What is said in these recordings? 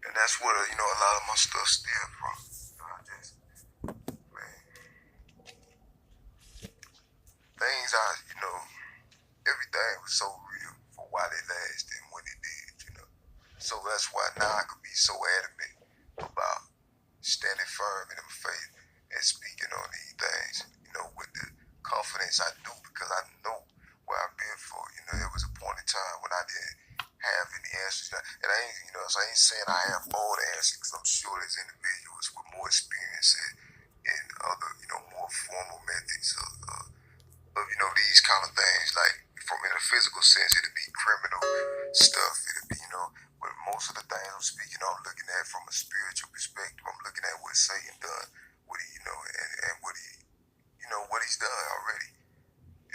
And that's where, a lot of my stuff stemmed from. I just, man, things everything was so real for why they lasted and when it did. So that's why now I could be so adamant about standing firm in my faith and speaking on these things, with the confidence I do because I know where I've been for. There was a point in time when I didn't have any answers. And so I ain't saying I have all the answers because I'm sure there's individuals with more experience in other, more formal methods of these kind of things. Like from in a physical sense, it'd be criminal stuff. It'd be, but most of the things I'm speaking on, I'm looking at from a spiritual perspective. I'm looking at what Satan done, what he, and what he, what he's done already.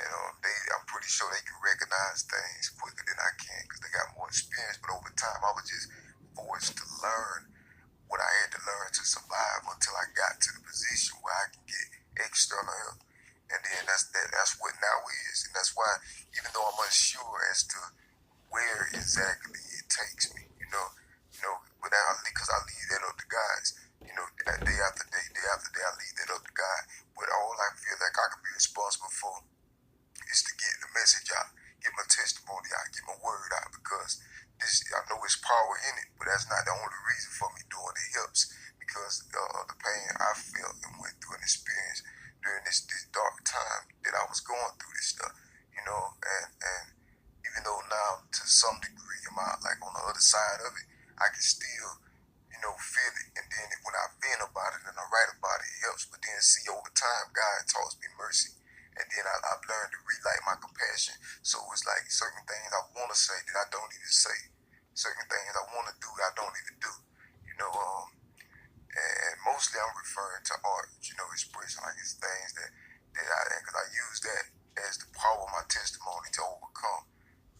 I'm pretty sure they can recognize things quicker than I can because they got more experience. But over time, I was just forced to learn what I had to learn to survive until I got to the position where I can get external help. And then that's what now is. And that's why, even though I'm unsure as to where exactly it takes me, because I leave that up to guys, day after day, I leave that up to God. But all I feel like I can be responsible for is to get the message out, get my testimony out, get my word out, because I know it's power in it, but that's not the only reason for me doing it. It helps because of the pain I felt and went through and experienced during this dark time that I was going through this stuff, and even though now to some degree I'm out like on the other side of it, I can still, feel it. And then when I vent about it and I write about it, it helps. But then see over time, God taught me mercy. And then I've learned to relight my compassion. So it's like certain things I want to say that I don't even say. Certain things I want to do that I don't even do. And mostly I'm referring to art, expression like it's things because I use that as the power of my testimony to overcome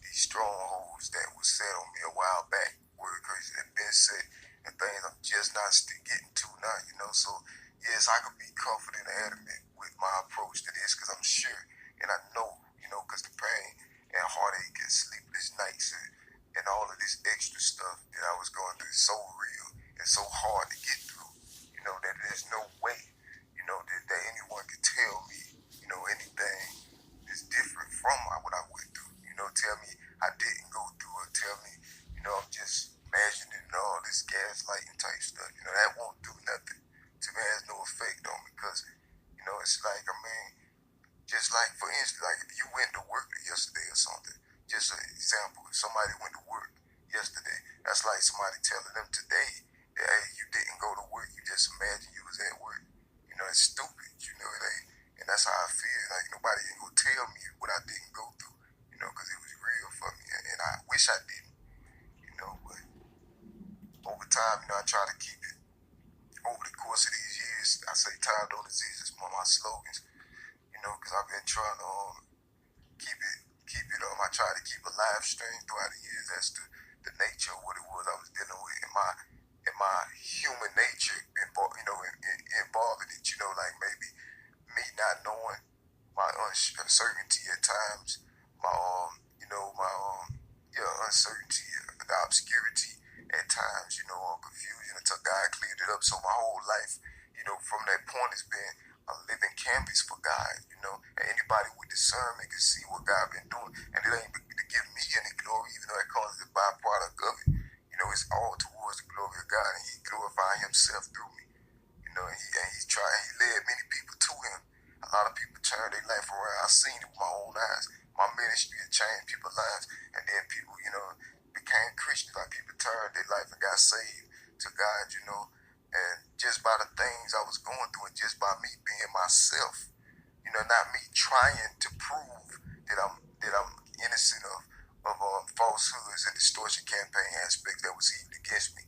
these strongholds that was set on me a while back, word crazy that been set, and things I'm just not still getting to now, So yes, I could be confident and adamant with my approach to this because I'm sure and I know, because the pain and heartache and sleepless nights and all of this extra stuff that I was going through is so real and so hard to get through, that there's no way, that anyone could tell me, anything that's different from what I went through. Tell me I didn't go through it. Tell me, I'm just imagining all this gaslighting type stuff. That won't do nothing. To me, it has no effect on me because, it's like, just like, for instance, like if you went to work yesterday or something, just an example, if somebody went to work yesterday, that's like somebody telling them today that, hey, you didn't go to work, you just imagine you was at work. It's stupid, it ain't, and that's how I feel, like nobody ain't gonna tell me what I didn't go through, because it was real for me, and I wish I didn't, but over time, I try to keep it, over the course of these years, I say time don't exist, it's one of my slogans, because I've been trying to keep it I try to keep a live stream throughout the years as to the nature of what it was I was dealing with in my human nature involved, involving it, like maybe me not knowing my uncertainty at times, my uncertainty, the obscurity at times, or confusion until God cleared it up. So my whole life, from that point has been a living canvas for God, and anybody with discernment can see what God been doing, and it ain't to give me any glory, even though it causes the byproduct of it. It's all towards the glory of God, and He glorified Himself through me. He led many people to Him. A lot of people turned their life around. I seen it with my own eyes. My ministry had changed people's lives, and then people, became Christians. Like people turned their life and got saved to God, and just by the things I was going through, and just by me being myself, not me trying to prove that I'm innocent of falsehoods and distortion campaign aspects that was even against me.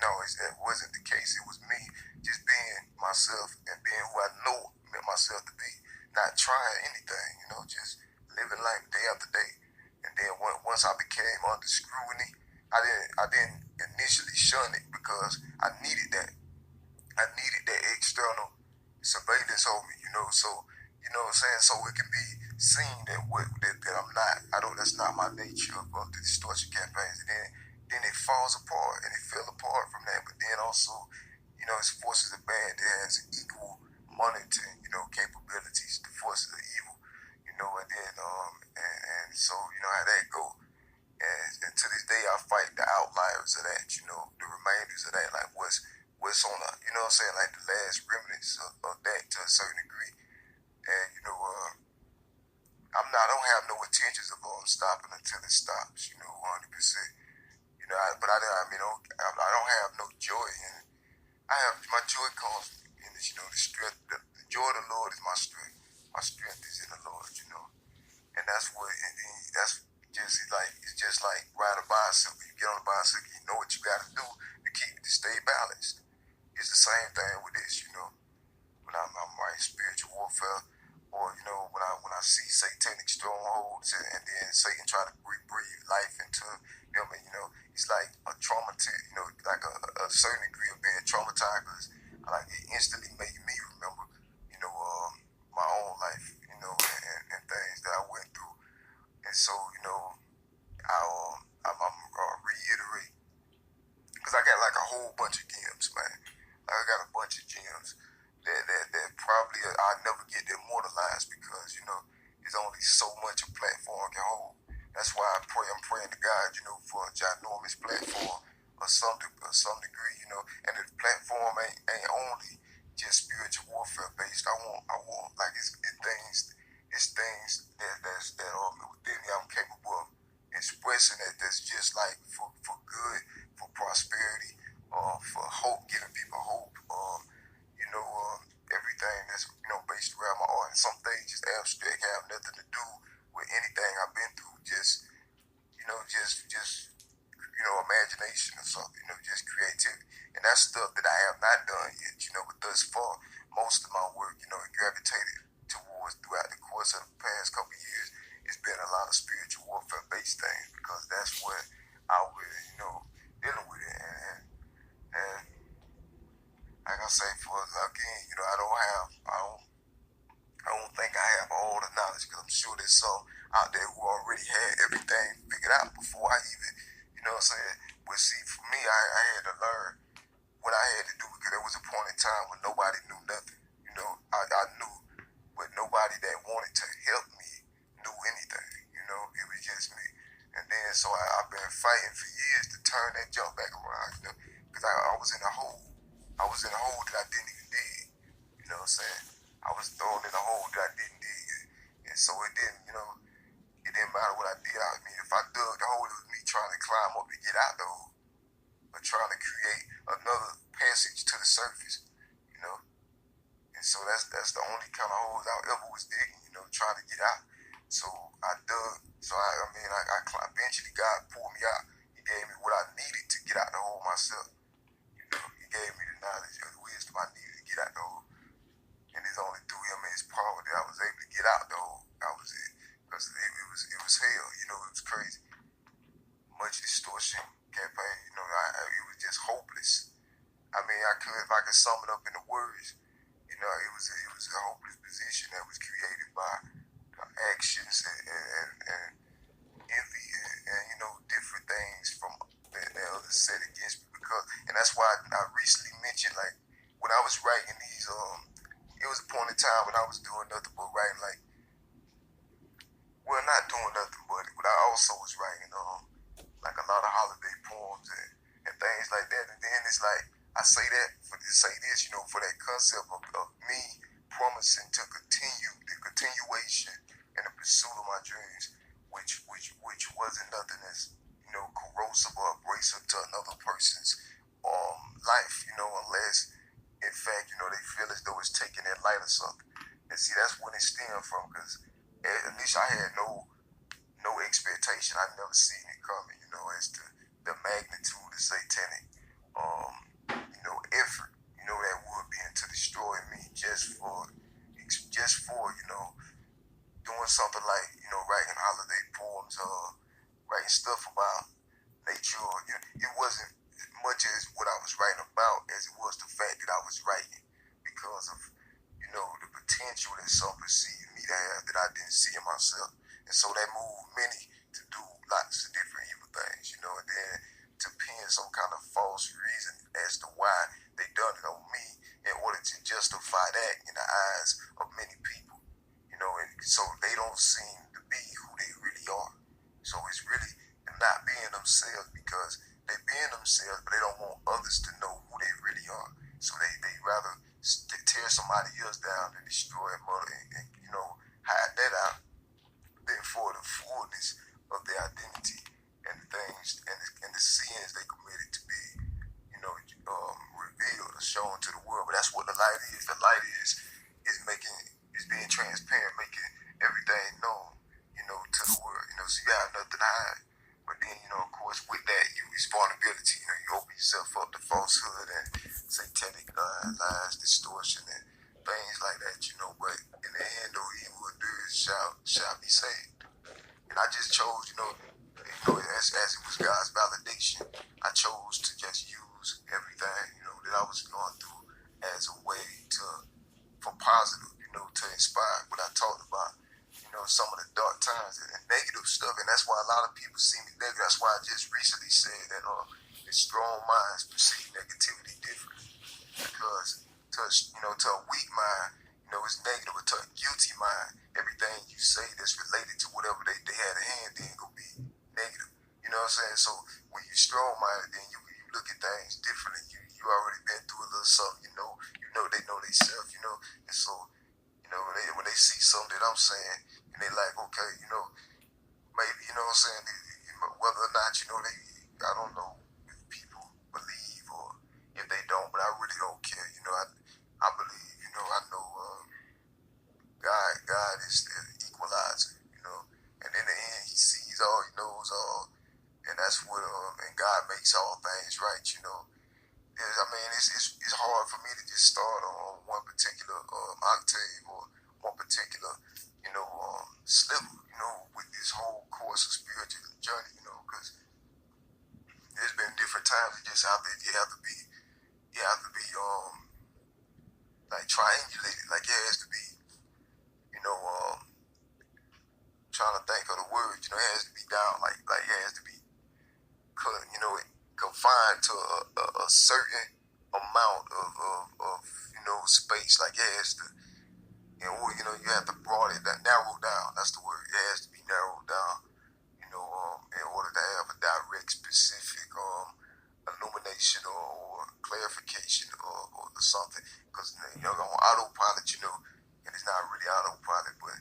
That wasn't the case. It was me just being myself and being who I know myself to be, not trying anything, just living life day after day. And then once I became under scrutiny, I didn't initially shun it because I needed that. I needed that external surveillance on me, so what I'm saying? So it can be seen that I'm not, that's not my nature of the distortion campaigns. And then it falls apart and it fell apart from that. But then also, it's forces of bad that has equal monitoring, capabilities, the forces of evil, and then and so how that go. And to this day, I fight the outliers of that, the remainders of that, like what's on the, what I'm saying, like the last remnants of that to a certain degree. And I don't have no intentions of stopping until it stops, 100%. I don't have no joy in it. I have my joy comes in this, the strength. The joy of the Lord is my strength. My strength is in the Lord, and that's what. And then that's it's just like ride a bicycle. You get on a bicycle, you know what you got to do to stay balanced. It's the same thing with this, when I'm writing spiritual warfare, or when I see satanic strongholds, and then Satan try to breathe life into it's like a traumatized, like a certain degree of being traumatized, because like it instantly made me remember, my own life, and things that I went through, and so I'm reiterate, because I got like a whole bunch of gems, man. Like, I got a bunch of gems that probably I'll never get immortalized, because there's only so much a platform can hold. That's why I'm praying to God, for a ginormous platform of some degree, and the platform ain't only just spiritual warfare based. I want like it's things that are within me I'm capable of expressing, that's just like for good, for prosperity, for hope, giving people hope, everything that's based around my art. And some things just abstract, have nothing to do with anything I've been through. Just imagination or something. Just creativity, and that's stuff that I have not done yet. But thus far, most of my work, it gravitated towards throughout the course of the past couple of years. It's been a lot of spiritual warfare based things, because that's what I was, dealing with it. And like I say, for again, I don't think I have all the knowledge, because I'm sure there's some out there who already had everything figured out before I even, what I'm saying. But see, for me, I had to learn what I had to do, because there was a point in time when nobody knew nothing. I knew, but nobody that wanted to help me knew anything. It was just me. And then so I've been fighting for years to turn that jump back around, because I was in a hole. I was in a hole that I didn't even dig. You know what I'm saying? I was thrown in a hole that I didn't dig. And so it didn't matter what I did. I mean, if I dug the hole, it was me trying to climb up to get out the hole, or trying to create another passage to the surface, And so that's the only kind of holes I ever was digging, trying to get out. So I dug. So I climbed. Eventually, God pulled me out. He gave me what I needed to get out the hole myself. He gave me the knowledge and the wisdom I needed to get out the hole. And it's only through Him and His power that I was able to get out the hole. That was it. Because it was hell. It was crazy. Much distortion campaign. It was just hopeless. If I could sum it up in the words, it was a hopeless position that was created by actions and envy and different things from that others said against me, and that's why I recently mentioned, like, when I was writing these it was a point in time when I was doing nothing but writing, not doing nothing but I also was writing like a lot of holiday poems and things like that. And then it's like, I say that to say this, for that concept of me promising to continue the continuation and the pursuit of my dreams, which wasn't nothing as corrosive or abrasive to another person's life, unless in fact they feel as though it's taking their light or something. And see, that's when it stemmed from, because at least I had no expectation. I never seen it coming, as to the magnitude of satanic effort, that would be into destroying me just for doing something like, writing holiday poems, writing stuff about nature. It wasn't as much as what I was writing about as it was the fact that I was writing, because of, the potential that some perceived me to have that I didn't see in myself. And so that moved many to do lots of different evil things, and then to pin some kind of false reason as to why they done it on me in order to justify that in the eyes of many people. And so they don't seem to be who they really are. So it's really not being themselves, because they being themselves, but they don't want others to know who they really are. So they rather tear somebody else down and destroy and murder and hide that out than for the fullness of their identity and the things and the sins they committed to be, revealed or shown to the world. But that's what the light is. The light is being transparent, making everything known, to the world. So you got nothing to hide. But then, of course, with that, it's vulnerability. You open yourself up to falsehood and satanic lies, distortion, and things like that. But in the end, though, he who endures shall be saved. And I just chose, as it was God's validation, I chose to just use everything, that I was going through as a way for positive, to inspire what I talked about, some of the dark times and negative stuff. And that's why a lot of people see me negative. That's why I just recently said that strong minds perceive negativity differently. Because to a weak mind, it's negative. But to a guilty mind, everything you say that's related to whatever they had a hand in gonna be negative. You know what I'm saying? So when you're strong minded, then you look at things differently. You already been through a little something, they know themselves, and so when they see something that I'm saying and they like, okay, maybe, what I'm saying, whether or not, I don't know if people believe or if they don't, but I really don't care. I believe, I know God is the equalizer, and in the end, he sees all, he knows all, and that's what, and God makes all things right, it's hard for me to just start on one particular octave or one particular, sliver, with this whole course of spiritual journey, because there's been different times you have to be like triangulated, like it has to be, trying to think of the words, it has to be down, like it has to be confined to a certain amount of space, like it has to, you have to narrow down. That's the word. It has to be narrowed down, in order to have a direct, specific illumination or clarification or something. Because on autopilot, and it's not really autopilot, but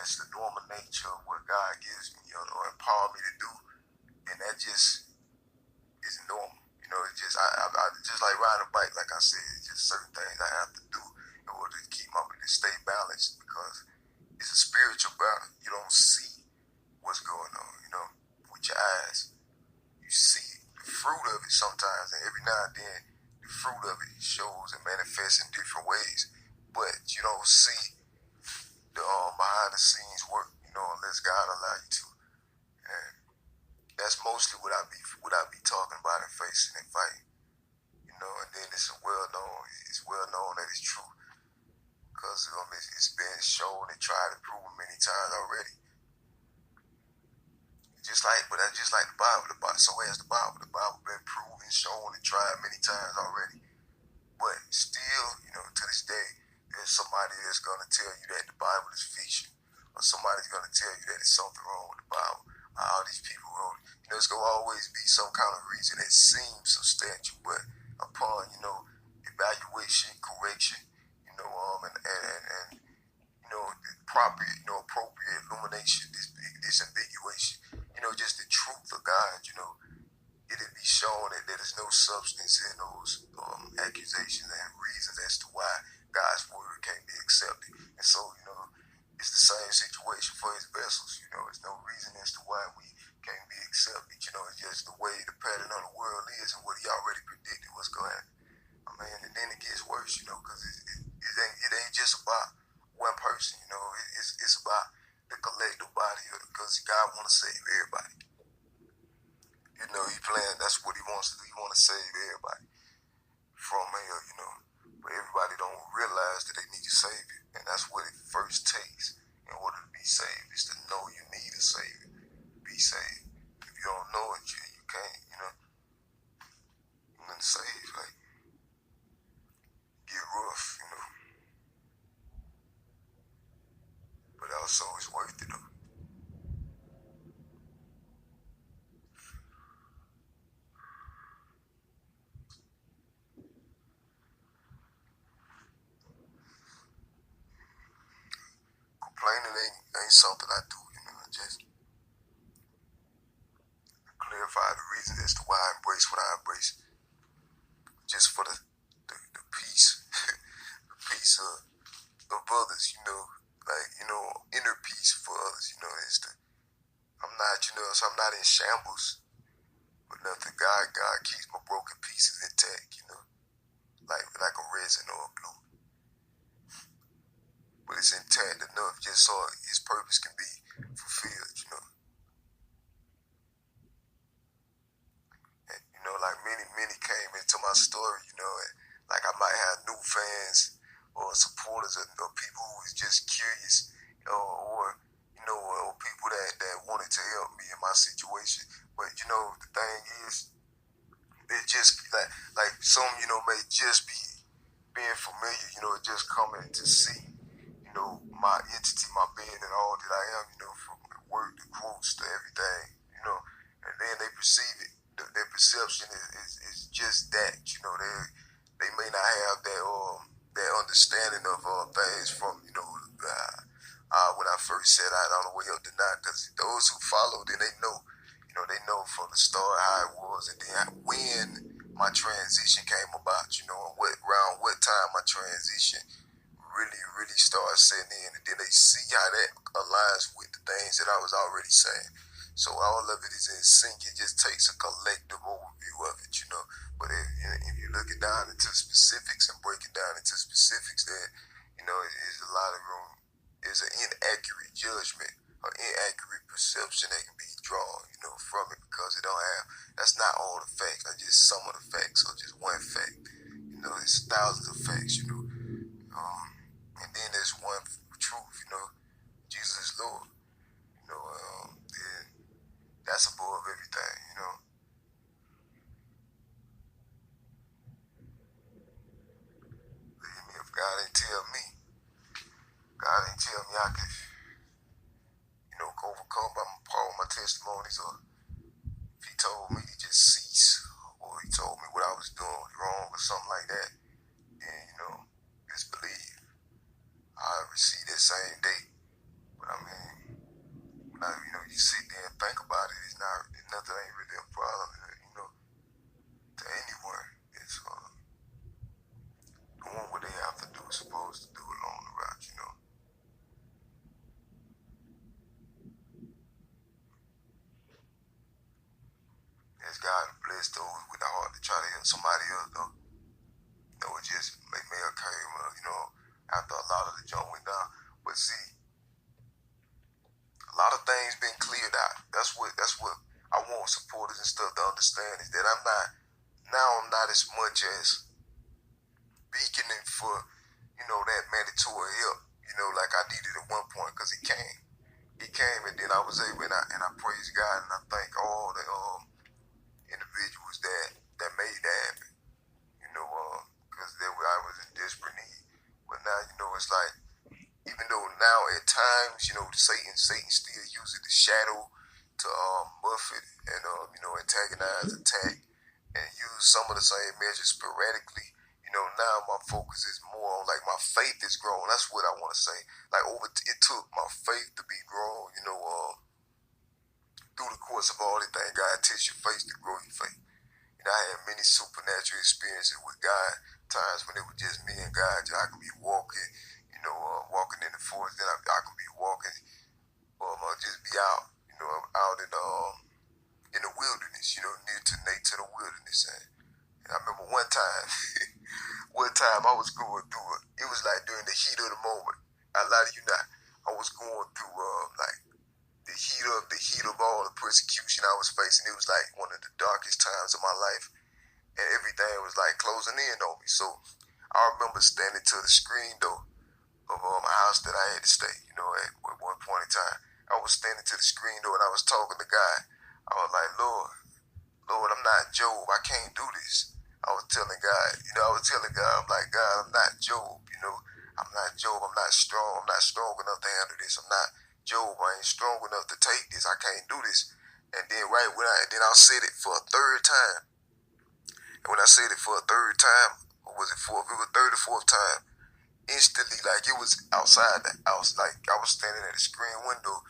it's the normal nature of what God gives me, or empower me to do, and that just is normal. It's just I just like riding a bike. Like I said, it's just certain things I have to do in order to keep to stay balanced, because it's a spiritual battle. You don't see what's going on, with your eyes. You see the fruit of it sometimes, and every now and then the fruit of it shows and manifests in different ways. But you don't see the behind the scenes work, unless God allow you to. And that's mostly what I be talking about and facing and fighting. And then it's well known that it's true. Because it's been shown and tried and proven many times already. Just like the Bible. So has the Bible. The Bible been proven, shown, and tried many times already. But still, to this day, there's somebody that's going to tell you that the Bible is fiction. Or somebody's going to tell you that there's something wrong with the Bible. All these people wrote it. It's going to always be some kind of reason that seems substantial, but upon, evaluation, correction, and appropriate illumination, disambiguation, just the truth of God, it'll be shown that there's no substance in those accusations and reasons as to why God's word can't be accepted. And so, it's the same situation for his vessels. There's no reason as to why we can't be accepted. It's just the way the pattern of the world is and what he already predicted was going to happen. And then it gets worse, because it ain't just about one person, it's about the collective body, because God want to save everybody. He planned, that's what he wants to do. He want to save everybody from hell, but everybody don't realize that they need a savior, and that's what it first takes in order to be saved, is to know you need a savior. Be saved. If you don't know it, so it's worth it though. Complaining ain't something I do, just clarify the reason as to why I embrace what I embrace, just for the peace, the peace of others, like, inner peace for others, I'm not, so I'm not in shambles, but nothing. God keeps my broken pieces intact, like a resin or a glue, but it's intact enough just so his purpose can be fulfilled. And, like many came into my story, and like I might have new fans or supporters or people who was just curious, or people that wanted to help me in my situation. But the thing is, it just like some may just be being familiar, just coming to see, my entity, my being, and all that I am, from work to quotes to everything, and then they perceive it. Their perception is just that, they may not have that understanding of things from, when I first set out on the way up to now, because those who follow, then they know, from the start how it was, and then when my transition came about, and what time my transition really started setting in, and then they see how that aligns with the things that I was already saying. So all of it is in sync. It just takes a collective overview of it, But if you look it down into specifics and break it down into specifics, then there's a lot of room. There's an inaccurate judgment or inaccurate perception that can be drawn, from it, because it don't have. That's not all the facts. Not just some of the facts or just one fact. It's thousands of facts, and then there's one truth, Jesus is Lord. Then that's above everything, Believe me, if God didn't tell me, I could, overcome by my testimonies, or if he told me to just cease, or he told me what I was doing was wrong or something like that, then, just believe I receive that same day. But I mean, when you sit there and think about it, nothing ain't really a problem, to anyone. It's doing what they have to do, supposed to do along the route, As God bless those with the heart to try to help somebody else, though. It just may occur, after a lot of the junk went down. But see, a lot of things been cleared out. That's what I want supporters and stuff to understand, is that I'm not as much as beaconing for, that mandatory help, like I needed at one point, because it came. It came, and then I was able, and I praise God, and I thank all the individuals that made that happen, because I was in desperate need. But now, it's like, even though now at times, Satan still uses the shadow to buffet and antagonize, attack, and use some of the same measures sporadically. Now my focus is more on, like, my faith is growing. That's what I want to say. Like, it took my faith to be grown. Through the course of all the things, God tests your faith to grow your faith. I had many supernatural experiences with God. Times when it was just me and God. I could be walking, walking in the forest. Then I could be walking, just be out, out in the wilderness, near to nature, the wilderness. And I remember one time, I was going through it. It was like during the heat of the moment. I lie to you not. I was going through like the heat of all the persecution I was facing. It was like one of the darkest times of my life, and everything was like closing in on me. So I remember standing to the screen door of a house that I had to stay. At one point in time, I was standing to the screen door and I was talking to God. I was like, Lord, I'm not Job. I can't do this. I was telling God, I'm like, God, I'm not Job. I'm not Job. I'm not strong. I'm not strong enough to handle this. I'm not Job. I ain't strong enough to take this. I can't do this. And then I'll say it for a third time. And when I said it for a third time, or was it fourth? It was third or fourth time. Instantly, like it was outside the house, like I was standing at the screen window,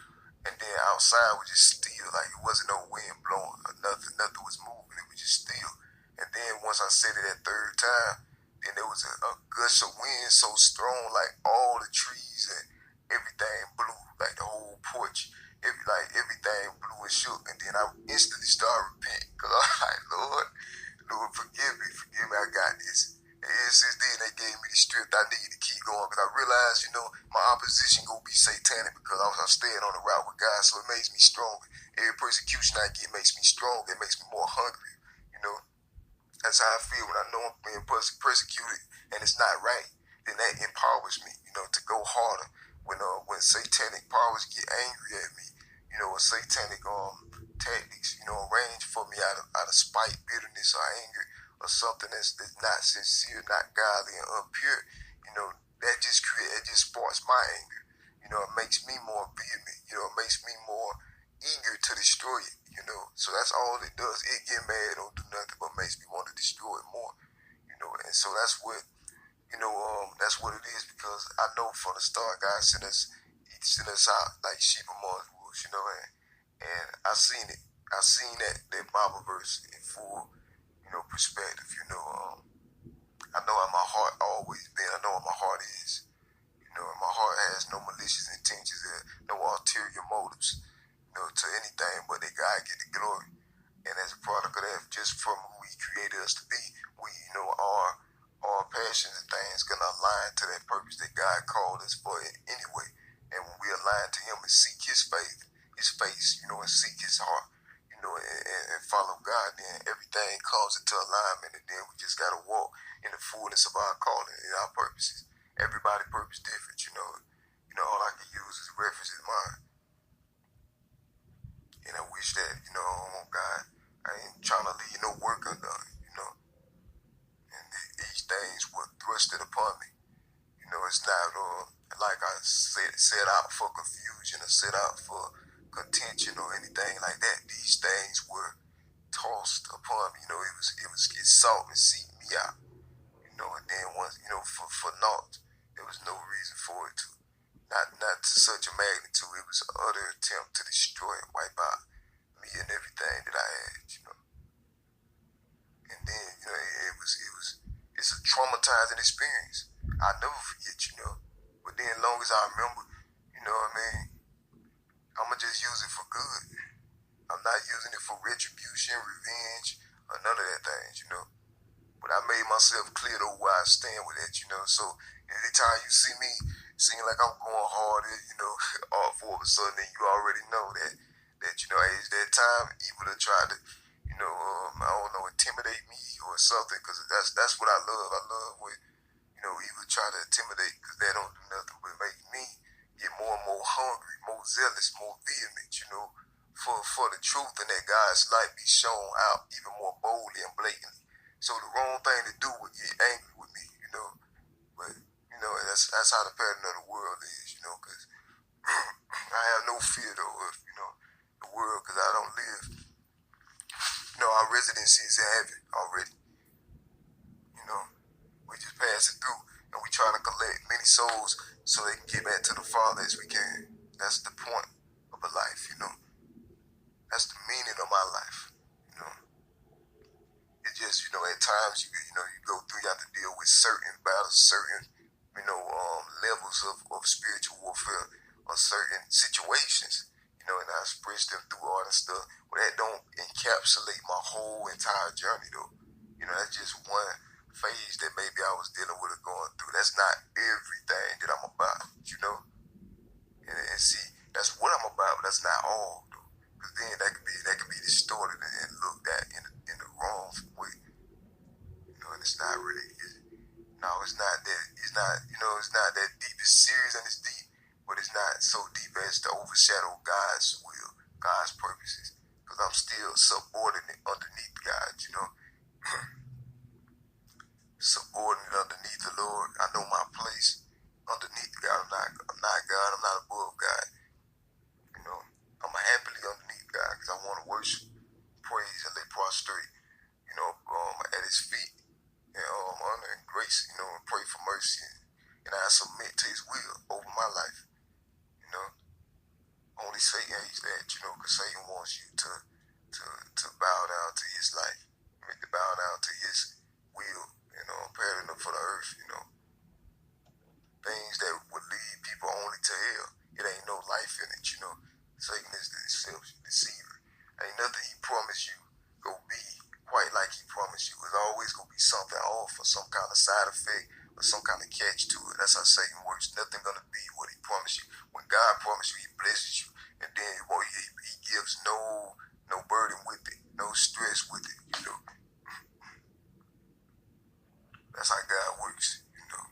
and then outside was just still, like it wasn't no wind blowing or nothing was moving, it was just still. And then once I said it that third time, then there was a gush of wind so strong, like all the trees and everything blew, like the whole porch, everything blew and shook. And then I instantly started repenting, because I was like, Lord, forgive me, I got this. And since then, they gave me the strength I needed to keep going, because I realized, my opposition gonna be satanic, because I was staying on the route with God, so it makes me stronger. Every persecution I get makes me stronger. It makes me more hungry. That's how I feel when I know I'm being persecuted and it's not right. Then that empowers me, to go harder. When satanic powers get angry at me, or satanic tactics, arrange for me out of spite, bitterness, or anger, or something that's not sincere, not godly, and impure, that just sparks my anger. It makes me more vehement. It makes me more eager to destroy it. So that's all it does. It get mad, don't do nothing but makes me want to destroy it more. And so that's what it is, because I know from the start God sent us out like sheep among wolves, and I seen it. I seen that Bible verse in full, perspective. I know how my heart always been. I know what my heart is. And my heart has no malicious intentions, no ulterior motives, to anything but that God get the glory. And as a product of that, just from who He created us to be, we, our passions and things gonna align to that purpose that God called us for anyway. And when we align to Him and seek His face, and seek His heart, and follow God, then everything comes into alignment, and then we just gotta walk in the fullness of our calling and our purposes. Everybody's purpose different, all I can use is reference is mine. And I wish that, oh God, I ain't trying to leave no work undone, and these things were thrusted upon me. It's not like I set out for confusion or set out for contention or anything like that. These things were tossed upon me. It sought and seek me out. And then once, for naught, there was no reason for it to. Not to such a magnitude. It was an utter attempt to destroy and wipe out me and everything that I had, And then, it's a traumatizing experience. I'll never forget, But then, as long as I remember, I'ma just use it for good. I'm not using it for retribution, revenge, or none of that things, But I made myself clear to where I stand with that, So anytime you see me seem like I'm going hard, all for a sudden, then you already know that it's that time evil to try to, I don't know, intimidate me or something, because that's what I love. I love when, evil try to intimidate, because they don't do nothing but make me get more and more hungry, more zealous, more vehement, for the truth, and that God's light be shown out even more boldly and blatantly. So the wrong thing to do would get angry with me, But, that's how the pattern of the world is, because I have no fear, though, of, the world, because I don't live. Our residency is in heaven already. We just passing through, and we trying to collect many souls so they can get back to the Father as we can. That's the point of a life, That's the meaning of my life, It's just, at times you go through, you have to deal with certain battles, certain, levels of spiritual warfare, or certain situations, and I express them through art and stuff. But that don't encapsulate my whole entire journey, though. That's just one phase that maybe I was dealing with or going through. That's not everything that I'm about, And see, that's what I'm about, but that's not all, though. Because then that could be distorted and looked at in the wrong way. And it's not really. It's not that. It's not that deep. It's serious and it's deep, but it's not so deep as to overshadow God's will, God's purposes. Because I'm still subordinate underneath God, subordinate underneath the Lord. I know my place underneath God. I'm not God. I'm not above God. You know, I'm happily underneath God because I want to worship, praise, and lay prostrate. You know, at His feet, and honor and grace. You know, and pray for mercy, and I submit to His will over my life. You know, only Satan hates that. You know, because Satan wants you to bow down to his life, to bow down to his will. You know, preparing them for the earth. You know, things that would lead people only to hell. It ain't no life in it, you know. Satan is the deceiver. Ain't nothing he promised you go be quite like he promised you. It's always gonna be something off or some kind of side effect or some kind of catch to it. That's how Satan works. Nothing gonna be what he promised you. When God promised you, he blesses you. And then he gives no burden with it, no stress with it, you know. That's how God works, you know.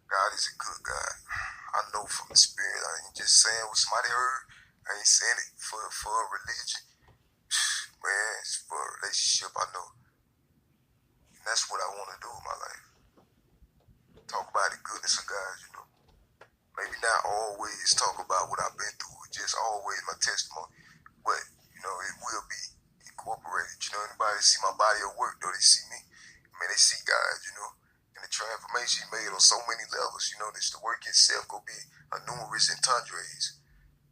God is a good God. I know from the spirit. I ain't just saying what somebody heard. I ain't saying it for a religion. Man, it's for a relationship, I know. And that's what I want to do in my life. Talk about the goodness of God, you know. Maybe not always talk about what I've been through, just always my testimony. But, you know, it will be incorporated. You know, anybody see my body of work, though, they see me. I mean, they see God, you know. And the transformation he made on so many levels, you know, this the work itself go be a numerous entendres,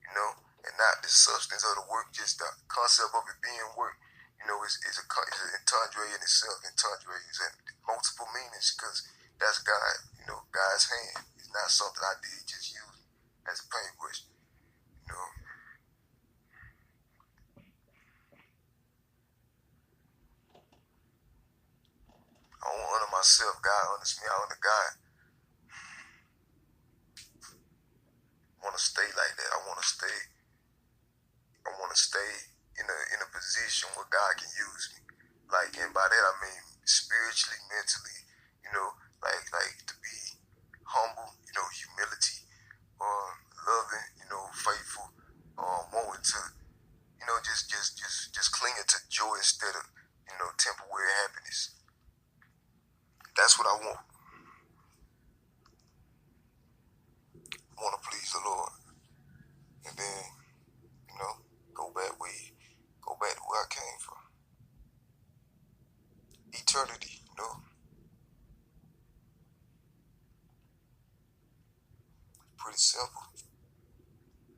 you know, and not the substance of the work, just the concept of it being work, you know, is an entendre in itself, entendres and multiple meanings, because that's God, you know, God's hand. It's not something I did, just use as a paintbrush, you know. I don't honor myself, God honors me, I honor God. I want to stay like that. I want to stay in a position where God can use me. Like, and by that I mean spiritually, mentally, you know, like to be humble, you know, humility, loving, you know, faithful, wanting to, you know, just clinging to joy instead of, you know, temporary happiness. That's what I want. I want to please the Lord, and then, you know, go back to where I came from. Eternity, you know. Pretty simple,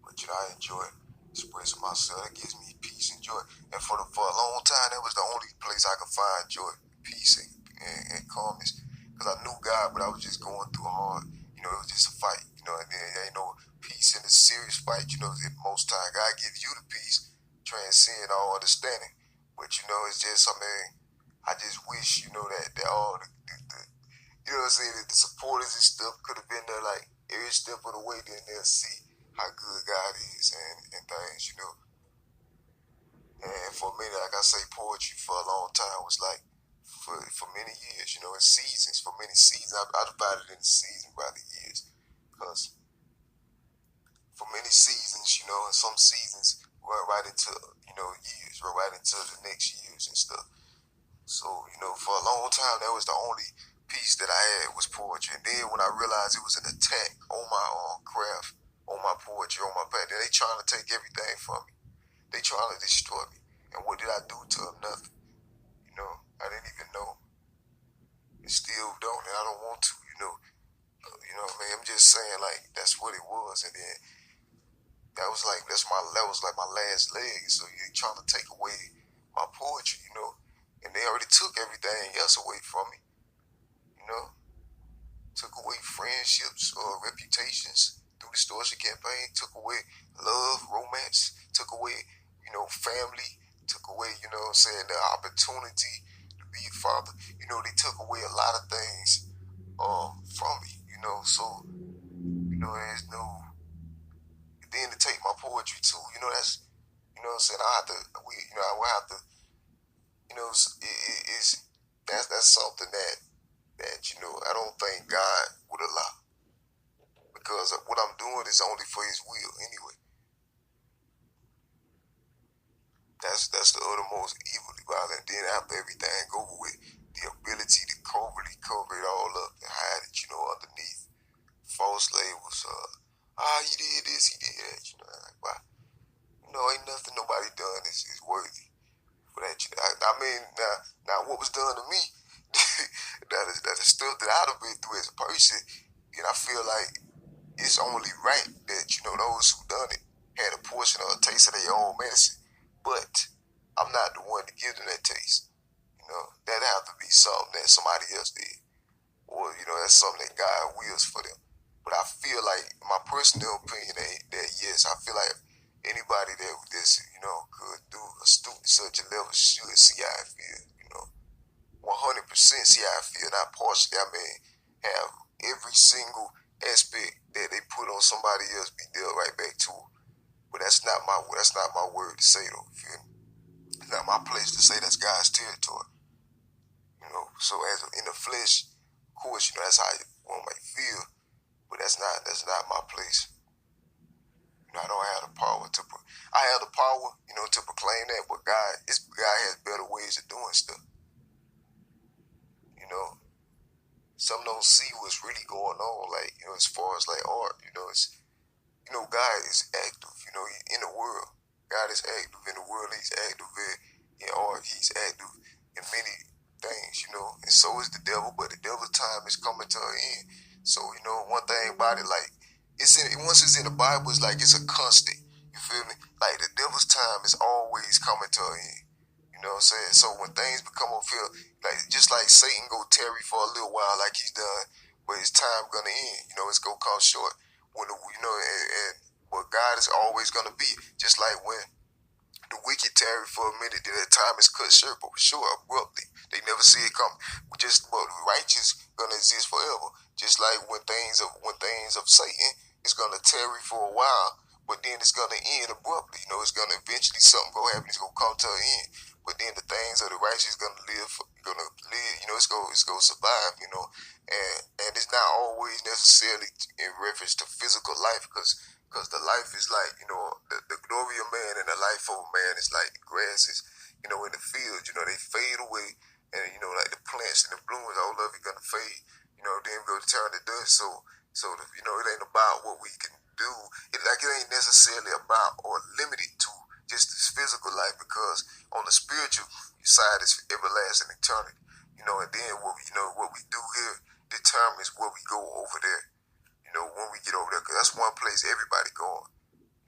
but you know, I enjoy expressing myself. That gives me peace and joy. And for a long time, that was the only place I could find joy, peace, and calmness. Because I knew God, but I was just going through hard. You know, it was just a fight. You know, and then there ain't no peace in a serious fight. You know, most time God gives you the peace, transcend all understanding. But you know, it's just, I mean, I just wish, you know, that all the you know what I'm saying, that the supporters and stuff could have been there like every step of the way, then they'll see how good God is and things, you know. And for me, like I say, poetry for a long time was like for many years, you know, in seasons, for many seasons. I divided it into seasons by the years. Because for many seasons, you know, and some seasons run right into, you know, years, run right into the next years and stuff. So, you know, for a long time, that was the only piece that I had was poetry. And then when I realized it was an attack on my craft, on my poetry, on my pen, they trying to take everything from me. They trying to destroy me. And what did I do to them? Nothing. You know, I didn't even know. And still don't, and I don't want to, you know. You know what I mean? I'm just saying, like, that's what it was. And then that was like my last leg. So you trying to take away my poetry, you know. And they already took everything else away from me, you know. Took away friendships or reputations through the extortion campaign, took away love, romance, took away, you know, family, took away, you know what I'm saying, the opportunity to be a father. You know, they took away a lot of things from me, you know, so, you know, there's no, then to take my poetry too, you know, that's, you know what I'm saying, I will have to, you know, that's something that, you know, I don't think God would allow. Because what I'm doing is only for his will anyway. That's the uttermost evil violent. Then after everything over with, the ability to covertly cover it all up and hide it, underneath false labels. He did this, he did that. Like, why? Ain't nothing nobody done is worthy for that. I mean, now what was done to me, that is stuff that I'd have been through as a person, and I feel like it's only right that, those who done it had a portion or a taste of their own medicine. But I'm not the one to give them that taste. That have to be something that somebody else did. Or, that's something that God wills for them. But I feel like, my personal opinion, that yes, I feel like anybody that could do a student such a level should see how I feel, 100% see how I feel, not partially. I mean, have every single aspect that they put on somebody else be dealt right back to them. But that's not my word to say though. You feel me? It's not my place to say that's God's territory. So in the flesh, of course, that's how one might feel, but that's not my place. I don't have the power I have the power, to proclaim that, but God has better ways of doing stuff. Some don't see what's really going on, like, as far as like art, it's, God is active, in the world. God is active in the world. He's active in art. He's active in many things, and so is the devil, but the devil's time is coming to an end. So, one thing about it, like, once it's in the Bible, it's like it's a constant. You feel me? Like, the devil's time is always coming to an end. You know what I'm saying? So when things become fulfilled, like, just like Satan go tarry for a little while, like he's done, but his time gonna end. It's gonna come short. But God is always gonna be, just like when the wicked tarry for a minute, their time is cut short, but sure, abruptly. They never see it come. But the righteous gonna exist forever. Just like when things of Satan is gonna tarry for a while, but then it's gonna end abruptly. It's gonna eventually something gonna happen. It's gonna come to an end. But then the things of the righteous gonna live. It's gonna survive. And it's not always necessarily in reference to physical life, because the life is like, the glory of man and the life of man is like grasses, in the fields, they fade away. And, like the plants and the blooms, all of it gonna fade, then go to turn to dust. It ain't about what we can do. It ain't necessarily about or limited to just this physical life, because on the spiritual side is everlasting eternity, and then what we do here determines where we go over there. When we get over there, because that's one place everybody going,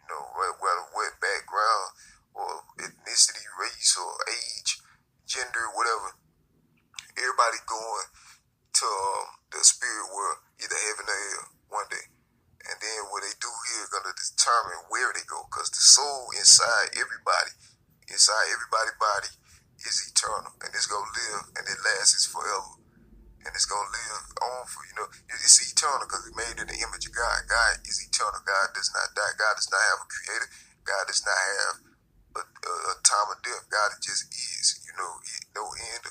whether what background or ethnicity, race or age, gender, whatever, everybody going to the spirit world, either heaven or hell, one day. And then what they do here is going to determine where they go, because the soul inside everybody's body is eternal, and it's going to live, and it lasts forever. And it's going to live on for, it's eternal because it's made in the image of God. God is eternal. God does not die. God does not have a creator. God does not have a time of death. God just is, no end,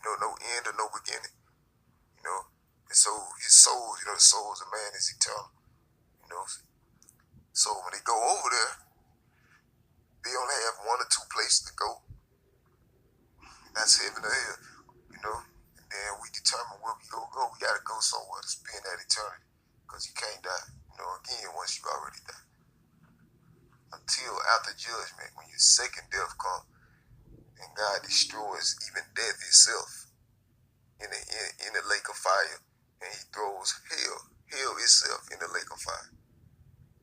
no end or no beginning, And so his soul, the souls of man is eternal, So when they go over there, they only have one or two places to go. That's heaven or hell, And then we determine where we go. We got to go somewhere to spend that eternity, because you can't die, again, once you already die. Until after judgment, when your second death comes, and God destroys even death itself in the lake of fire, and he throws hell itself in the lake of fire.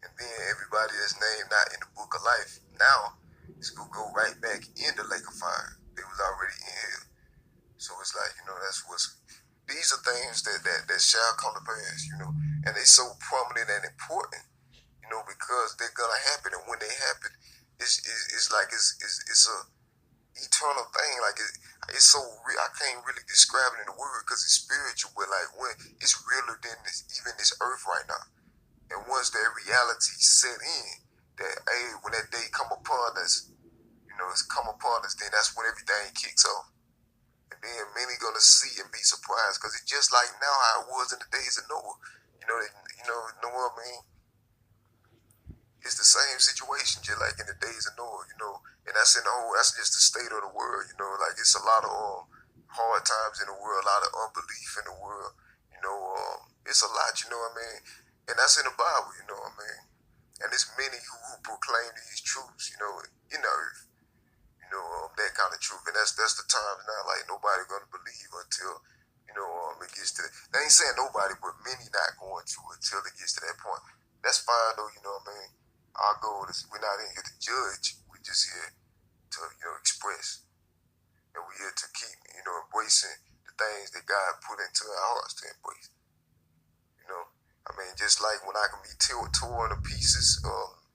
And then everybody that's named not in the book of life now is going to go right back in the lake of fire. They was already in hell. So it's like, these are things that shall come to pass, and they so prominent and important, because they're going to happen. And when they happen, it's like it's a eternal thing. Like it's so real. I can't really describe it in the word, because it's spiritual, but like when it's realer than even this earth right now. And once that reality set in, that when that day come upon us, it's come upon us, then that's when everything kicks off. And then many gonna see and be surprised, because it's just like now how it was in the days of Noah. Noah, I mean, it's the same situation, just like in the days of Noah, and that's that's just the state of the world, like it's a lot of hard times in the world, a lot of unbelief in the world, it's a lot, and that's in the Bible, and it's many who proclaim these truths, in the earth, that kind of truth, and that's the time now, like nobody gonna believe until, it gets to, they ain't saying nobody, but many not going to until it gets to that point. That's fine though, Our goal is, we're not in here to judge, we're just here to, express, and we're here to keep, embracing the things that God put into our hearts to embrace, just like when I can be torn to pieces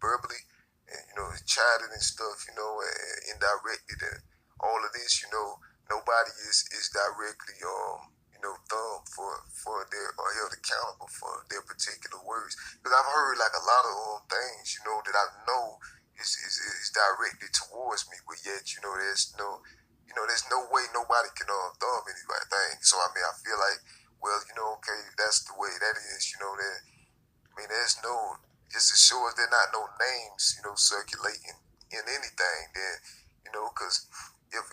verbally, and, chided and stuff, and indirected and all of this, nobody is directly, thumbed for their, or held accountable for their particular words. Because I've heard like a lot of things, that I know is directed towards me, but yet, there's no way nobody can thumb anything. So I feel like, well, okay, that's the way that is, that, there's no, just as sure as there not no names, circulating in anything, then, because if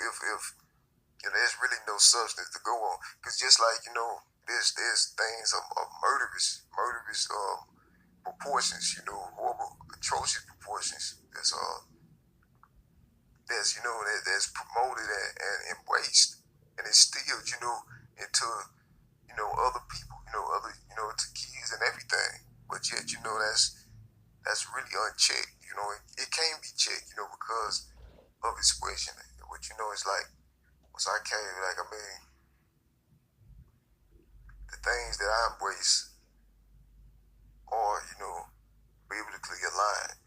there's really no substance to go on, because just like, there's things of murderous proportions, horrible, atrocious proportions. That's promoted and embraced and instilled, into, other people, other, to kids and everything. But yet, that's really unchecked. It can't be checked, because of expression. But it's like, once I came, like, the things that I embrace are, biblically aligned.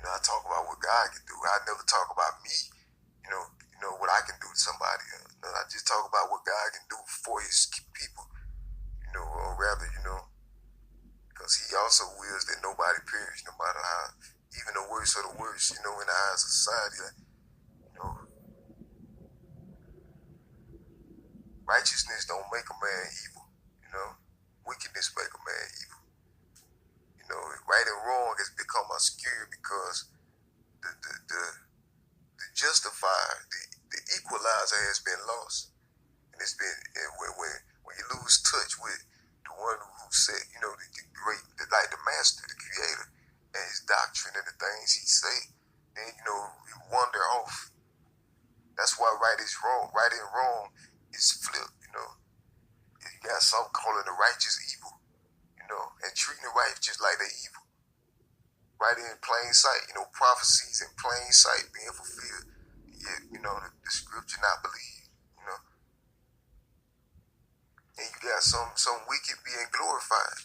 I talk about what God can do. I never talk about me, what I can do to somebody. I just talk about what God can do for his people, or rather, because he also wills that nobody perish, no matter how, even the worst of the worst, in the eyes of society, righteousness don't make a man evil, wickedness make a man evil. Right and wrong has become obscure because the justifier, the equalizer has been lost. And it's been, when you lose touch with the one who said, the great, like the master, the creator, and his doctrine and the things he say, then, you wander off. That's why right is wrong. Right and wrong is flipped, You got some calling the righteous evil, and treating the righteous like they evil. Right in plain sight, prophecies in plain sight being fulfilled. Yet, the scripture not believed, And you got some wicked being glorified,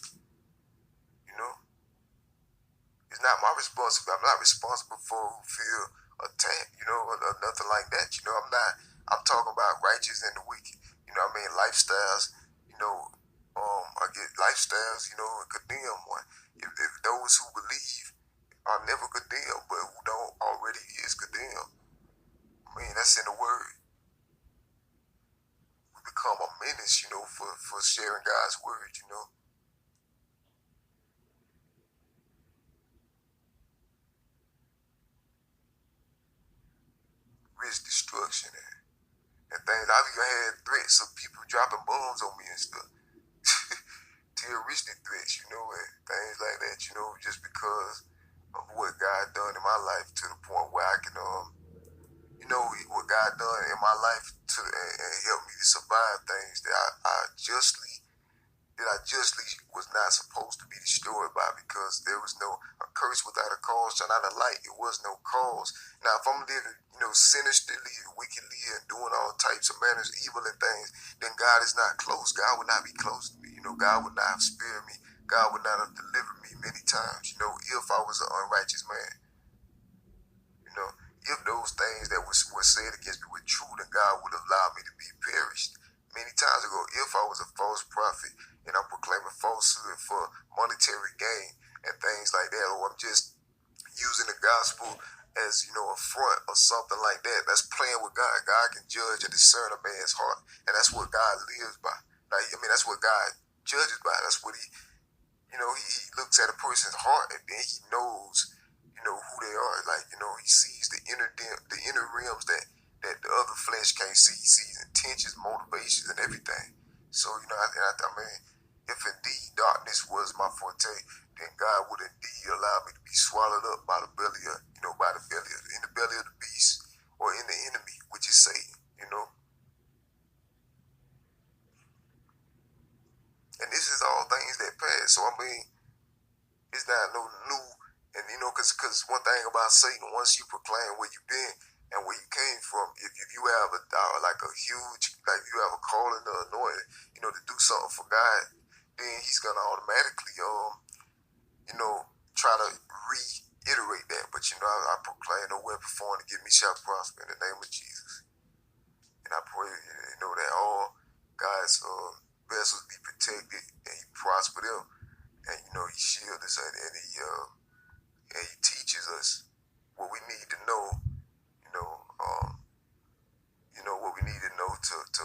It's not my responsibility. I'm not responsible for who feel attacked, or nothing like that. I'm talking about righteous and the wicked. Lifestyles, I get lifestyles, condemn one. If those who believe are never condemned, but who don't already is condemned. That's in the word. We become a menace, for sharing God's word, Risk destruction and things. I've even had threats of people dropping bombs on me and stuff. Terroristic threats, and things like that, just because of what God done in my life, to the point where I can, what God done in my life to and help me to survive things that I justly was not supposed to be destroyed by, because there was a curse without a cause shall not a light. It was no cause. Now, if I'm living, sinisterly, wickedly, and doing all types of manners, evil and things, then God is not close. God would not be close to me. God would not have spared me. God would not have delivered me many times, if I was an unrighteous man. If those things that were said against me were true, then God would have allowed me to be perished many times ago. If I was a false prophet and I'm proclaiming falsehood for monetary gain and things like that, or I'm just using the gospel as, a front or something like that, that's playing with God. God can judge and discern a man's heart, and that's what God lives by. That's what God judges by. That's what he he looks at a person's heart and then he knows, who they are. Like, he sees the inner realms that the other flesh can't see. He sees intentions, motivations, and everything. So, I mean, if indeed darkness was my forte, then God would indeed allow me to be swallowed up by the belly of, in the belly of the beast, or in the enemy, which is Satan. And this is all things that pass. So, I mean, it's not no new. And, because one thing about Satan, once you proclaim where you've been and where you came from, if you have like a huge, like you have a calling or anointing, to do something for God, then he's going to automatically, try to reiterate that. But, I proclaim no weapon formed to give me shall prosper in the name of Jesus. And I pray, that all God's vessels be protected and he prosper them. And, he shields us and he teaches us what we need to know, what we need to know to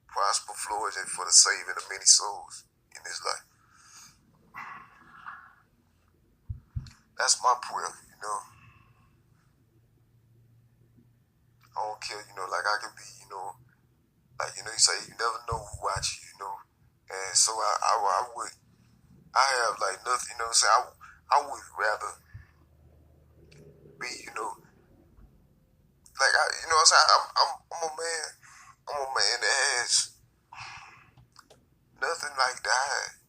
prosper, flourish, and for the saving of many souls in this life. That's my prayer, I don't care, like I can be, like, you say you never know who watch you, and so I have like nothing, I would rather be, like I'm a man, that has nothing like that,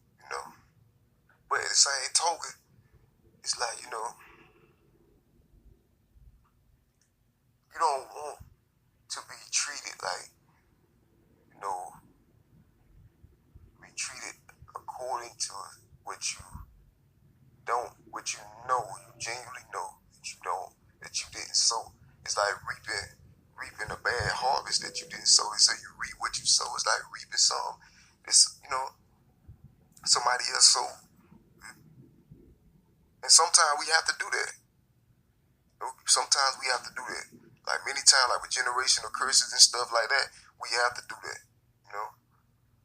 but at the same token, it's like, you don't want to be treated like, be treated according to what you genuinely know that you didn't sow. It's like reaping a bad harvest that you didn't sow. They say you reap what you sow. It's like reaping something. It's, somebody else sowed. And sometimes we have to do that. Sometimes we have to do that. Like many times, like with generational curses and stuff like that, we have to do that,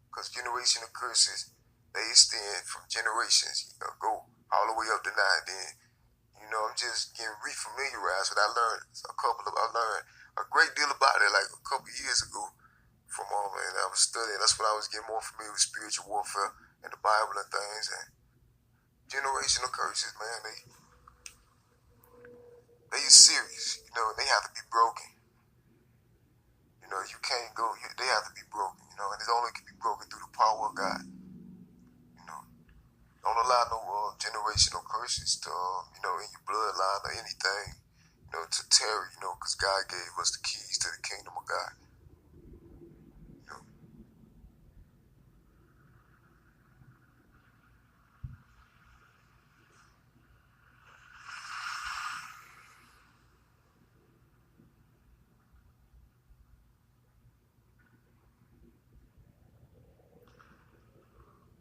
because generational curses, they extend from generations, go all the way up to now. Then, I'm just getting refamiliarized with. I learned a great deal about it like a couple years ago from and I was studying. That's when I was getting more familiar with spiritual warfare and the Bible and things. And generational curses, man, they are serious, and they have to be broken. You can't go, they have to be broken, and it only can be broken through the power of God. Don't allow no generational curses to, in your bloodline or anything, to tear, because God gave us the keys to the kingdom of God.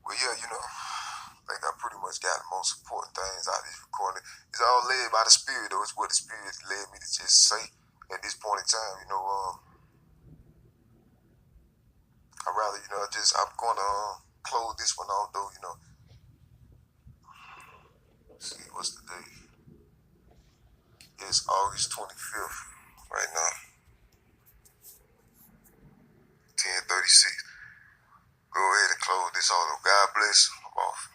Well, yeah, I think I pretty much got the most important things out of this recording. It's all led by the Spirit, though. It's what the Spirit led me to just say at this point in time. I'd rather, I'm going to close this one off, though, Let's see, what's the date? It's August 25th right now, 10:36. Go ahead and close this off. God bless. I'm off.